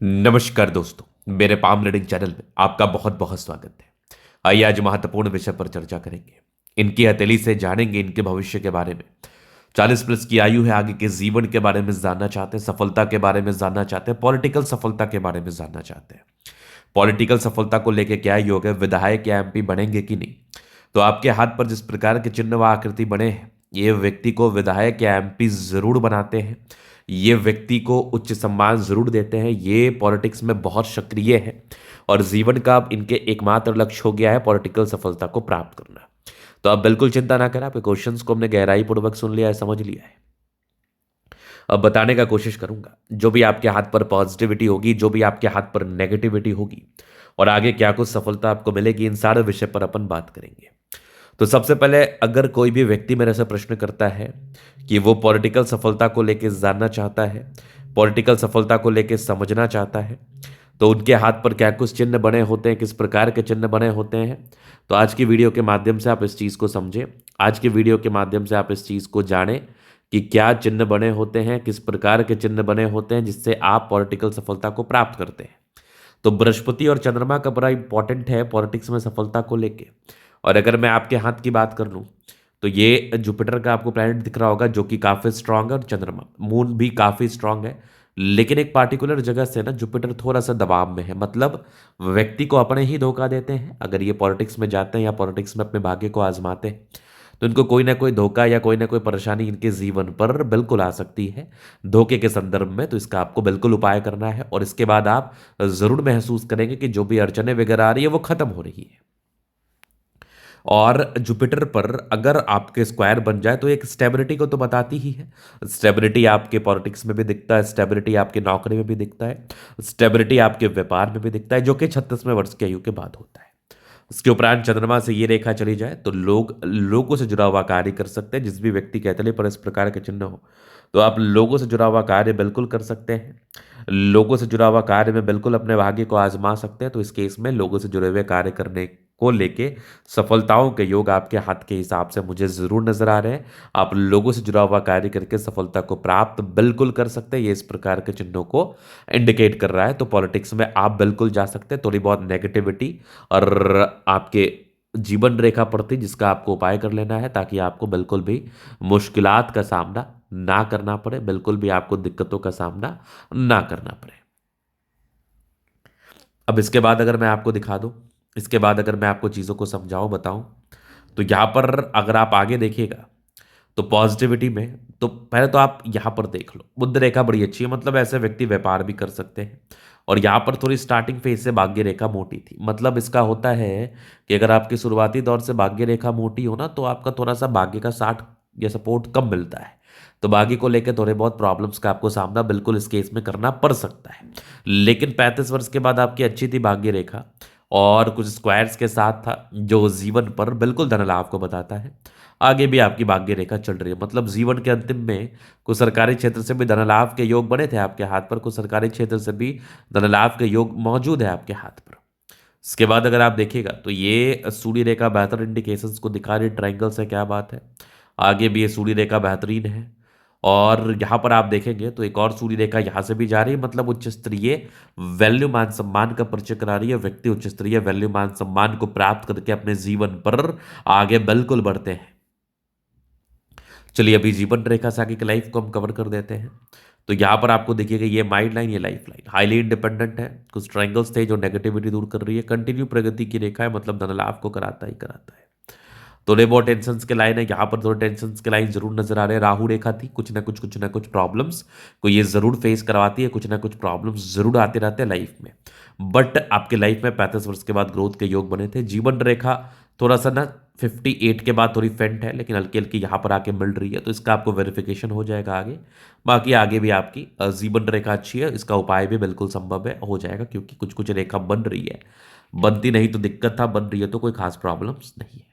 नमस्कार दोस्तों, मेरे पाम रीडिंग चैनल में आपका बहुत बहुत स्वागत है। आइए आज महत्वपूर्ण विषय पर चर्चा करेंगे। इनकी हथेली से जानेंगे इनके भविष्य के बारे में। 40 प्लस की आयु है, आगे के जीवन के बारे में जानना चाहते हैं, सफलता के बारे में जानना चाहते हैं, पॉलिटिकल सफलता के बारे में जानना चाहते हैं। पॉलिटिकल सफलता को लेकर क्या योग है, विधायक या एमपी बनेंगे कि नहीं। तो आपके हाथ पर जिस प्रकार के चिन्ह व आकृति बने हैं, ये व्यक्ति को विधायक या एमपी जरूर बनाते हैं। ये व्यक्ति को उच्च सम्मान जरूर देते हैं। ये पॉलिटिक्स में बहुत सक्रिय है और जीवन का अब इनके एकमात्र लक्ष्य हो गया है पॉलिटिकल सफलता को प्राप्त करना। तो आप बिल्कुल चिंता ना करें, आपके क्वेश्चंस को हमने गहराई पूर्वक सुन लिया है, समझ लिया है। अब बताने का कोशिश करूंगा जो भी आपके हाथ पर पॉजिटिविटी होगी, जो भी आपके हाथ पर नेगेटिविटी होगी और आगे क्या कुछ सफलता आपको मिलेगी, इन सारे विषय पर अपन बात करेंगे। तो सबसे पहले अगर कोई भी व्यक्ति मेरे से प्रश्न करता है कि वो पॉलिटिकल सफलता को लेकर जानना चाहता है, पॉलिटिकल सफलता को लेकर समझना चाहता है, तो उनके हाथ पर क्या कुछ चिन्ह बने होते हैं, किस प्रकार के चिन्ह बने होते हैं, तो आज की वीडियो के माध्यम से आप इस चीज़ को समझें। आज की वीडियो के माध्यम से आप इस चीज़ को जानें कि क्या चिन्ह बने होते हैं, किस प्रकार के चिन्ह बने होते हैं जिससे आप पॉलिटिकल सफलता को प्राप्त करते हैं। तो बृहस्पति और चंद्रमा का बड़ा इंपॉर्टेंट है पॉलिटिक्स में सफलता को लेके। और अगर मैं आपके हाथ की बात कर लूँ तो ये जुपिटर का आपको प्लैनेट दिख रहा होगा जो कि काफ़ी स्ट्रांग है, और चंद्रमा मून भी काफ़ी स्ट्रांग है। लेकिन एक पार्टिकुलर जगह से ना जुपिटर थोड़ा सा दबाव में है, मतलब व्यक्ति को अपने ही धोखा देते हैं। अगर ये पॉलिटिक्स में जाते हैं या पॉलिटिक्स में अपने भाग्य को आजमाते हैं तो इनको कोई ना कोई धोखा या कोई ना कोई परेशानी इनके जीवन पर बिल्कुल आ सकती है धोखे के संदर्भ में। तो इसका आपको बिल्कुल उपाय करना है और इसके बाद आप जरूर महसूस करेंगे कि जो भी अड़चने वगैरह आ रही है वो खत्म हो रही है। और जुपिटर पर अगर आपके स्क्वायर बन जाए तो एक स्टेबिलिटी को तो बताती ही है। स्टेबिलिटी आपके पॉलिटिक्स में भी दिखता है, स्टेबिलिटी आपके नौकरी में भी दिखता है, स्टेबिलिटी आपके व्यापार में भी दिखता है, जो कि 36वें वर्ष की आयु के बाद होता है। उसके उपरांत चंद्रमा से ये रेखा चली जाए तो लोगों से जुड़ा हुआ कार्य कर सकते हैं। जिस भी व्यक्ति के हथेली पर इस प्रकार के चिन्ह हो तो आप लोगों से जुड़ा हुआ कार्य बिल्कुल कर सकते हैं। लोगों से जुड़ा हुआ कार्य में बिल्कुल अपने भाग्य को आजमा सकते हैं। तो इस केस में लोगों से जुड़े हुए कार्य करने को लेके सफलताओं के योग आपके हाथ के हिसाब से मुझे जरूर नजर आ रहे हैं। आप लोगों से जुड़ा हुआ कार्य करके सफलता को प्राप्त बिल्कुल कर सकते हैं। ये इस प्रकार के चिन्हों को इंडिकेट कर रहा है। तो पॉलिटिक्स में आप बिल्कुल जा सकते हैं। थोड़ी बहुत नेगेटिविटी और आपके जीवन रेखा प्रति जिसका आपको उपाय कर लेना है ताकि आपको बिल्कुल भी मुश्किलात का सामना ना करना पड़े, बिल्कुल भी आपको दिक्कतों का सामना ना करना पड़े। अब इसके बाद अगर मैं आपको दिखा दूं, इसके बाद अगर मैं आपको चीज़ों को समझाऊं बताऊं, तो यहां पर अगर आप आगे देखिएगा तो पॉजिटिविटी में तो पहले तो आप यहां पर देख लो, बुध रेखा बड़ी अच्छी है, मतलब ऐसे व्यक्ति व्यापार भी कर सकते हैं। और यहां पर थोड़ी स्टार्टिंग फेज से भाग्य रेखा मोटी थी, मतलब इसका होता है कि अगर आपके शुरुआती दौर से भाग्य रेखा मोटी हो ना तो आपका थोड़ा सा भाग्य का साथ या सपोर्ट कम मिलता है। तो भाग्य को लेकर थोड़े बहुत प्रॉब्लम्स का आपको सामना बिल्कुल इस केस में करना पड़ सकता है। लेकिन 35 वर्ष के बाद आपकी अच्छी थी भाग्य रेखा और कुछ स्क्वायर्स के साथ था जो जीवन पर बिल्कुल धन लाभ को बताता है। आगे भी आपकी भाग्य रेखा चल रही है, मतलब जीवन के अंतिम में कुछ सरकारी क्षेत्र से भी धन लाभ के योग बने थे आपके हाथ पर, कुछ सरकारी क्षेत्र से भी धन लाभ के योग मौजूद है आपके हाथ पर। इसके बाद अगर आप देखिएगा तो ये सूर्य रेखा बेहतर इंडिकेशंस को दिखा रही, ट्रायंगल से क्या बात है। आगे भी ये सूर्य रेखा बेहतरीन है और यहाँ पर आप देखेंगे तो एक और सूर्य रेखा यहाँ से भी जा रही है, मतलब उच्च स्तरीय वैल्यू मान सम्मान का परिचय करा रही है। व्यक्ति उच्च स्तरीय वैल्यू मान सम्मान को प्राप्त करके अपने जीवन पर आगे बिल्कुल बढ़ते हैं। चलिए अभी जीवन रेखा से आगे की लाइफ को हम कवर कर देते हैं। तो यहाँ पर आपको देखिएगा ये माइंड लाइन, ये लाइफ लाइन हाईली इंडिपेंडेंट है। कुछ ट्रायंगल्स थे जो नेगेटिविटी दूर कर रही है, कंटिन्यू प्रगति की रेखा है, मतलब धन लाभ को कराता ही कराता है। थोड़े बहुत टेंशन के लाइन है यहाँ पर, थोड़े टेंशन के लाइन जरूर नजर आ रहे हैं। राहु रेखा थी, कुछ ना कुछ प्रॉब्लम्स को ये जरूर फेस करवाती है, कुछ ना कुछ प्रॉब्लम्स जरूर आते रहते हैं लाइफ में। बट आपके लाइफ में 35 वर्ष के बाद ग्रोथ के योग बने थे। जीवन रेखा थोड़ा सा ना 58 के बाद थोड़ी फेंट है, लेकिन हल्की हल्की यहाँ पर आके मिल रही है, तो इसका आपको वेरिफिकेशन हो जाएगा आगे। बाकी आगे भी आपकी जीवन रेखा अच्छी है, इसका उपाय भी बिल्कुल संभव है, हो जाएगा, क्योंकि कुछ कुछ रेखा बन रही है। बनती नहीं तो दिक्कत था, बन रही है तो कोई खास प्रॉब्लम्स नहीं है।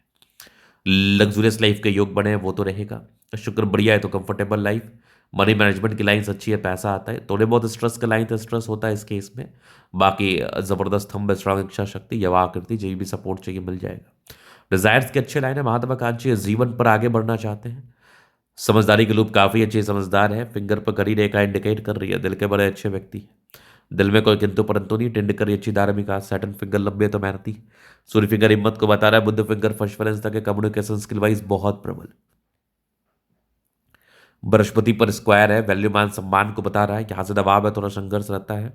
लग्जूरियस लाइफ के योग बने हैं वो तो रहेगा। शुक्र बढ़िया है तो कंफर्टेबल लाइफ। मनी मैनेजमेंट की लाइन्स अच्छी है, पैसा आता है। थोड़े बहुत स्ट्रेस का लाइन तो स्ट्रेस होता है इस केस में। बाकी जबरदस्त हम स्ट्रांग इच्छा शक्ति, युवा आकृति, जो भी सपोर्ट चाहिए मिल जाएगा। डिजायर्स के अच्छे लाइन है, महत्वाकांक्षी है, जीवन पर आगे बढ़ना चाहते हैं। समझदारी के लूप काफी अच्छी, समझदार है। फिंगर पर करी रेखा इंडिकेट कर रही है दिल के बड़े अच्छे व्यक्ति हैं। दिल में कोई किंतु परंतु नहीं, टेंड करी अच्छी धार्मिक आज, सैटर्न फिंगर लंबे तो मेहनती, सूर्य फिंगर हिम्मत को बता रहा है, बुध फिंगर फर्स्ट तक कम्युनिकेशन स्किल वाइज बहुत प्रबल, बृहस्पति पर स्क्वायर है, वैल्यू मान सम्मान को बता रहा है, यहां से दबाव है, थोड़ा संघर्ष रहता है,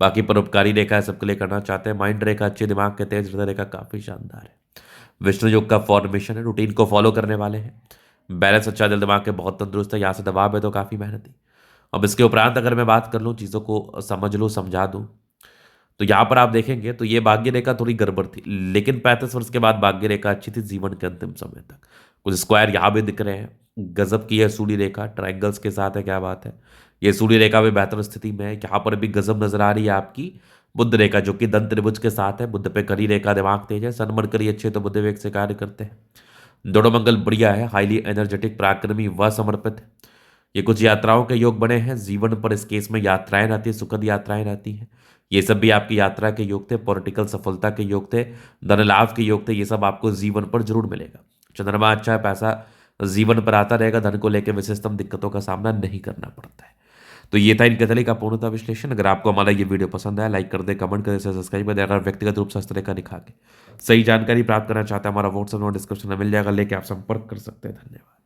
बाकी परोपकारी रेखा है, सबके लिए करना चाहते हैं, माइंड रेखा अच्छे, दिमाग के तेज, हृदय रेखा काफी शानदार है, विष्णु योग का फॉर्मेशन है, रूटीन को फॉलो करने वाले हैं, बैलेंस अच्छा, दिल दिमाग के बहुत तंदुरुस्त है, यहाँ से दबाव है तो काफी मेहनती। अब इसके उपरांत अगर मैं बात कर लूँ, चीज़ों को समझ लूँ, समझा दूँ, तो यहाँ पर आप देखेंगे तो ये भाग्य रेखा थोड़ी गड़बड़ थी, लेकिन 35 वर्ष के बाद भाग्य रेखा अच्छी थी जीवन के अंतिम समय तक। कुछ स्क्वायर यहाँ भी दिख रहे हैं, गजब की है सूर्य रेखा, ट्रायंगल्स के साथ है, क्या बात है। ये सूर्य रेखा भी बेहतर स्थिति में है, यहाँ पर भी गजब नजर आ रही है आपकी बुध रेखा, जो कि दंत त्रिभुज के साथ है, बुध पे करी रेखा, दिमाग तेज है, सन मरकरी अच्छे तो बुध वेग से कार्य करते हैं, दोनों मंगल बढ़िया है, हाईली एनर्जेटिक, पराक्रमी व समर्पित है। ये कुछ यात्राओं के योग बने हैं जीवन पर, इस केस में यात्राएं रहती है, सुखद यात्राएं रहती हैं, ये सब भी आपकी यात्रा के योग थे, पॉलिटिकल सफलता के योग थे, धन लाभ के योग थे, ये सब आपको जीवन पर जरूर मिलेगा। चंद्रमा अच्छा है, पैसा जीवन पर आता रहेगा, धन को लेकर विशेषतम दिक्कतों का सामना नहीं करना पड़ता है। तो ये था इनके तले का पूर्णतः विश्लेषण। अगर आपको हमारा ये वीडियो पसंद आया, लाइक कर दे, कमेंट कर दे, सब्सक्राइब कर दे। अगर व्यक्तिगत रूप से इस तरह का दिखा के सही जानकारी प्राप्त करना चाहते हैं, हमारा व्हाट्सएप नंबर डिस्क्रिप्शन में मिल जाएगा, लेके आप संपर्क कर सकते हैं। धन्यवाद।